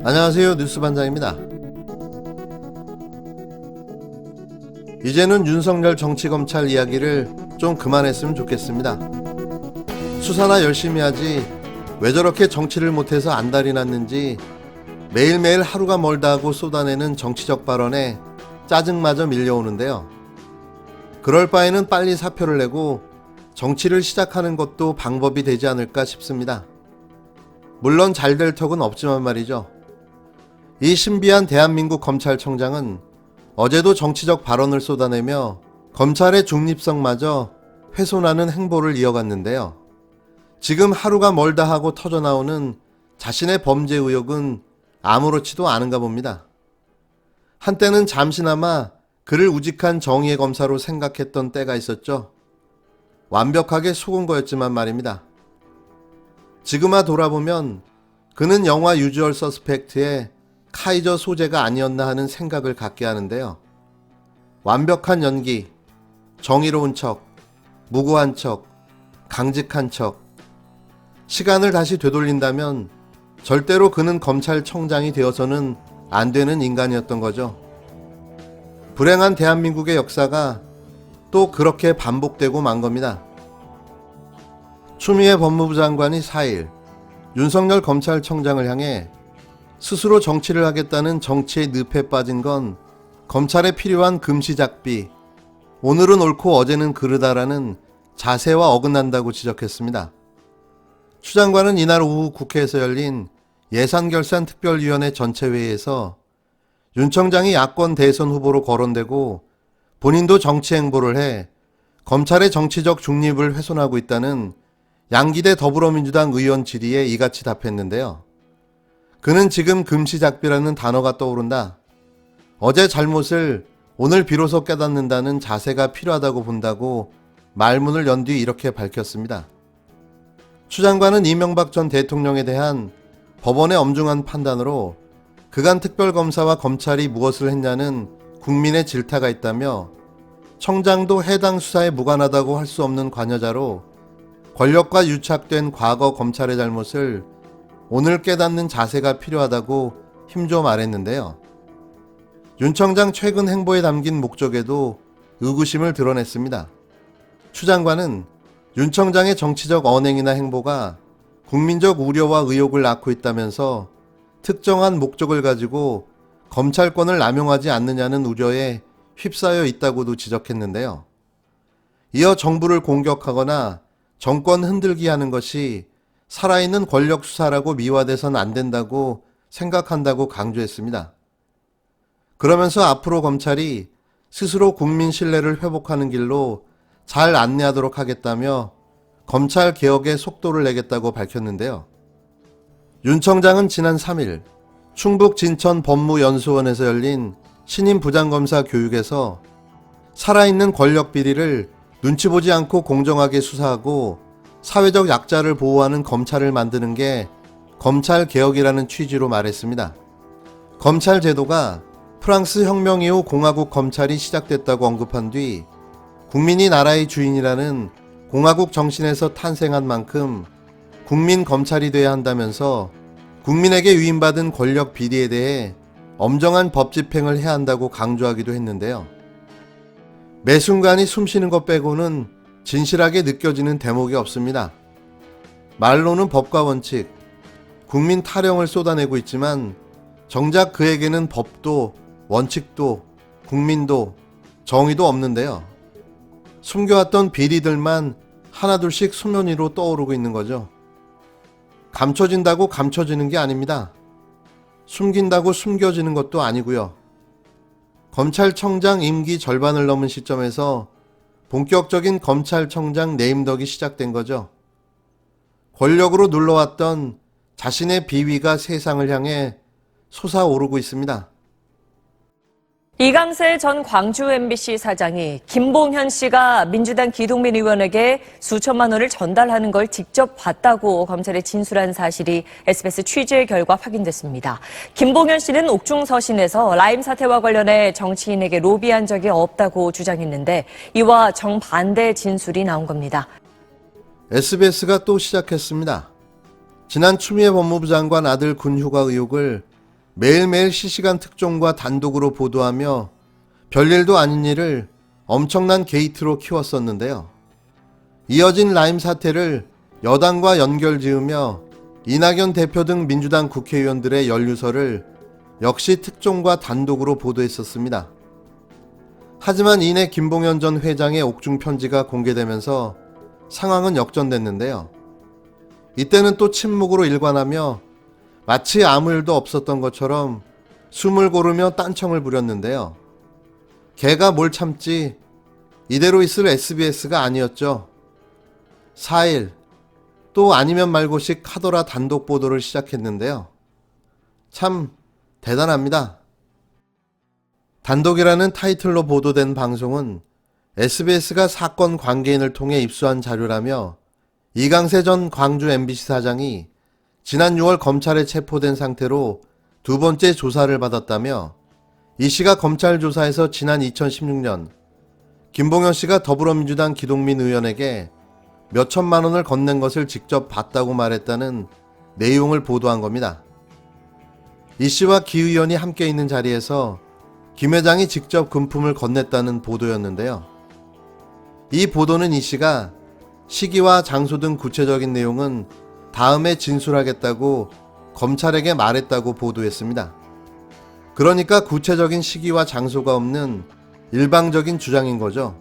안녕하세요. 뉴스반장입니다. 이제는 윤석열 정치검찰 이야기를 좀 그만했으면 좋겠습니다. 수사나 열심히 하지 왜 저렇게 정치를 못해서 안달이 났는지 매일매일 하루가 멀다 하고 쏟아내는 정치적 발언에 짜증마저 밀려오는데요. 그럴 바에는 빨리 사표를 내고 정치를 시작하는 것도 방법이 되지 않을까 싶습니다. 물론 잘 될 턱은 없지만 말이죠. 이 신비한 대한민국 검찰청장은 어제도 정치적 발언을 쏟아내며 검찰의 중립성마저 훼손하는 행보를 이어갔는데요. 지금 하루가 멀다 하고 터져나오는 자신의 범죄 의혹은 아무렇지도 않은가 봅니다. 한때는 잠시나마 그를 우직한 정의의 검사로 생각했던 때가 있었죠. 완벽하게 속은 거였지만 말입니다. 지금아 돌아보면 그는 영화 유주얼 서스펙트의 카이저 소재가 아니었나 하는 생각을 갖게 하는데요. 완벽한 연기, 정의로운 척, 무고한 척, 강직한 척. 시간을 다시 되돌린다면 절대로 그는 검찰청장이 되어서는 안 되는 인간이었던 거죠. 불행한 대한민국의 역사가 또 그렇게 반복되고 만 겁니다. 추미애 법무부 장관이 4일 윤석열 검찰청장을 향해 스스로 정치를 하겠다는 정치의 늪에 빠진 건 검찰에 필요한 금시작비, 오늘은 옳고 어제는 그르다라는 자세와 어긋난다고 지적했습니다. 추 장관은 이날 오후 국회에서 열린 예산결산특별위원회 전체회의에서 윤 청장이 야권 대선 후보로 거론되고 본인도 정치 행보를 해 검찰의 정치적 중립을 훼손하고 있다는 양기대 더불어민주당 의원 질의에 이같이 답했는데요. 그는 지금 금시작비라는 단어가 떠오른다. 어제 잘못을 오늘 비로소 깨닫는다는 자세가 필요하다고 본다고 말문을 연 뒤 이렇게 밝혔습니다. 추 장관은 이명박 전 대통령에 대한 법원의 엄중한 판단으로 그간 특별검사와 검찰이 무엇을 했냐는 국민의 질타가 있다며 청장도 해당 수사에 무관하다고 할 수 없는 관여자로 권력과 유착된 과거 검찰의 잘못을 오늘 깨닫는 자세가 필요하다고 힘줘 말했는데요. 윤 청장 최근 행보에 담긴 목적에도 의구심을 드러냈습니다. 추 장관은 윤 청장의 정치적 언행이나 행보가 국민적 우려와 의혹을 낳고 있다면서 특정한 목적을 가지고 검찰권을 남용하지 않느냐는 우려에 휩싸여 있다고도 지적했는데요. 이어 정부를 공격하거나 정권 흔들기 하는 것이 살아있는 권력 수사라고 미화돼선 안 된다고 생각한다고 강조했습니다. 그러면서 앞으로 검찰이 스스로 국민 신뢰를 회복하는 길로 잘 안내하도록 하겠다며 검찰 개혁에 속도를 내겠다고 밝혔는데요. 윤 청장은 지난 3일 충북 진천 법무연수원에서 열린 신임 부장검사 교육에서 살아있는 권력 비리를 눈치 보지 않고 공정하게 수사하고 사회적 약자를 보호하는 검찰을 만드는 게 검찰 개혁이라는 취지로 말했습니다. 검찰 제도가 프랑스 혁명 이후 공화국 검찰이 시작됐다고 언급한 뒤 국민이 나라의 주인이라는 공화국 정신에서 탄생한 만큼 국민 검찰이 돼야 한다면서 국민에게 위임받은 권력 비리에 대해 엄정한 법 집행을 해야 한다고 강조하기도 했는데요. 매 순간이 숨쉬는 것 빼고는 진실하게 느껴지는 대목이 없습니다. 말로는 법과 원칙, 국민 타령을 쏟아내고 있지만 정작 그에게는 법도 원칙도 국민도 정의도 없는데요. 숨겨왔던 비리들만 하나둘씩 수면 위로 떠오르고 있는 거죠. 감춰진다고 감춰지는 게 아닙니다. 숨긴다고 숨겨지는 것도 아니고요. 검찰청장 임기 절반을 넘은 시점에서 본격적인 검찰청장 내임덕이 시작된 거죠. 권력으로 눌러왔던 자신의 비위가 세상을 향해 솟아오르고 있습니다. 이강세 전 광주 MBC 사장이 김봉현 씨가 민주당 기동민 의원에게 수천만 원을 전달하는 걸 직접 봤다고 검찰에 진술한 사실이 SBS 취재 결과 확인됐습니다. 김봉현 씨는 옥중서신에서 라임 사태와 관련해 정치인에게 로비한 적이 없다고 주장했는데 이와 정반대 진술이 나온 겁니다. SBS가 또 시작했습니다. 지난 추미애 법무부 장관 아들 군휴가 의혹을 매일매일 실시간 특종과 단독으로 보도하며 별일도 아닌 일을 엄청난 게이트로 키웠었는데요. 이어진 라임 사태를 여당과 연결지으며 이낙연 대표 등 민주당 국회의원들의 연루설을 역시 특종과 단독으로 보도했었습니다. 하지만 이내 김봉현 전 회장의 옥중 편지가 공개되면서 상황은 역전됐는데요. 이때는 또 침묵으로 일관하며 마치 아무 일도 없었던 것처럼 숨을 고르며 딴청을 부렸는데요. 걔가 뭘 참지 이대로 있을 SBS가 아니었죠. 4일 또 아니면 말고식 카더라 단독 보도를 시작했는데요. 참 대단합니다. 단독이라는 타이틀로 보도된 방송은 SBS가 사건 관계인을 통해 입수한 자료라며 이강세 전 광주 MBC 사장이 지난 6월 검찰에 체포된 상태로 두 번째 조사를 받았다며 이 씨가 검찰 조사에서 지난 2016년 김봉현 씨가 더불어민주당 기동민 의원에게 몇 천만 원을 건넨 것을 직접 봤다고 말했다는 내용을 보도한 겁니다. 이 씨와 기 의원이 함께 있는 자리에서 김 회장이 직접 금품을 건넸다는 보도였는데요. 이 보도는 이 씨가 시기와 장소 등 구체적인 내용은 다음에 진술하겠다고 검찰에게 말했다고 보도했습니다. 그러니까 구체적인 시기와 장소가 없는 일방적인 주장인 거죠.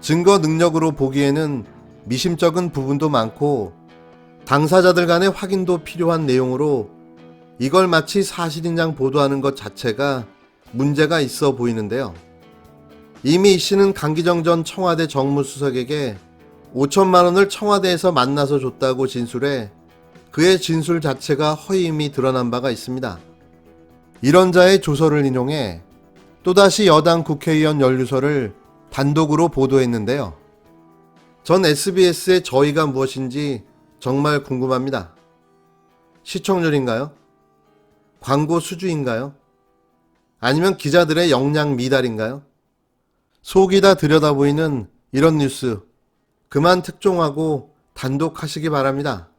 증거 능력으로 보기에는 미심쩍은 부분도 많고 당사자들 간의 확인도 필요한 내용으로 이걸 마치 사실인 양 보도하는 것 자체가 문제가 있어 보이는데요. 이미 이 씨는 강기정 전 청와대 정무수석에게 5천만 원을 청와대에서 만나서 줬다고 진술해 그의 진술 자체가 허위임이 드러난 바가 있습니다. 이런 자의 조서를 인용해 또다시 여당 국회의원 연루설을 단독으로 보도했는데요. 전 SBS의 저희가 무엇인지 정말 궁금합니다. 시청률인가요? 광고 수주인가요? 아니면 기자들의 역량 미달인가요? 속이 다 들여다보이는 이런 뉴스 그만 특종하고 단독하시기 바랍니다.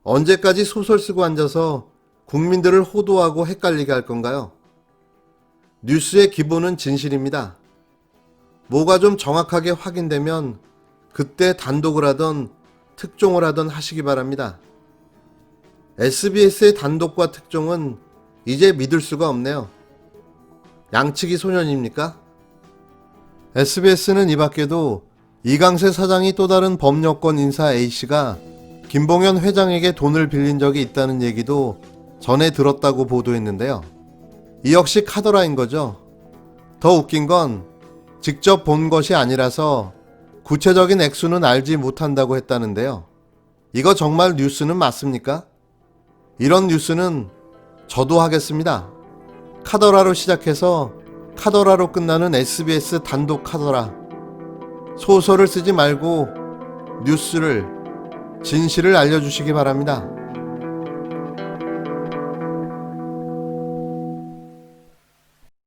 언제까지 소설 쓰고 앉아서 국민들을 호도하고 헷갈리게 할 건가요? 뉴스의 기본은 진실입니다. 뭐가 좀 정확하게 확인되면 그때 단독을 하던 특종을 하던 하시기 바랍니다. SBS의 단독과 특종은 이제 믿을 수가 없네요. 양치기 소년입니까? SBS는 이 밖에도 이강세 사장이 또 다른 법여권 인사 A씨가 김봉현 회장에게 돈을 빌린 적이 있다는 얘기도 전에 들었다고 보도했는데요. 이 역시 카더라인 거죠. 더 웃긴 건 직접 본 것이 아니라서 구체적인 액수는 알지 못한다고 했다는데요. 이거 정말 뉴스는 맞습니까? 이런 뉴스는 저도 하겠습니다. 카더라로 시작해서 카더라로 끝나는 SBS 단독 카더라. 소설을 쓰지 말고 뉴스를, 진실을 알려주시기 바랍니다.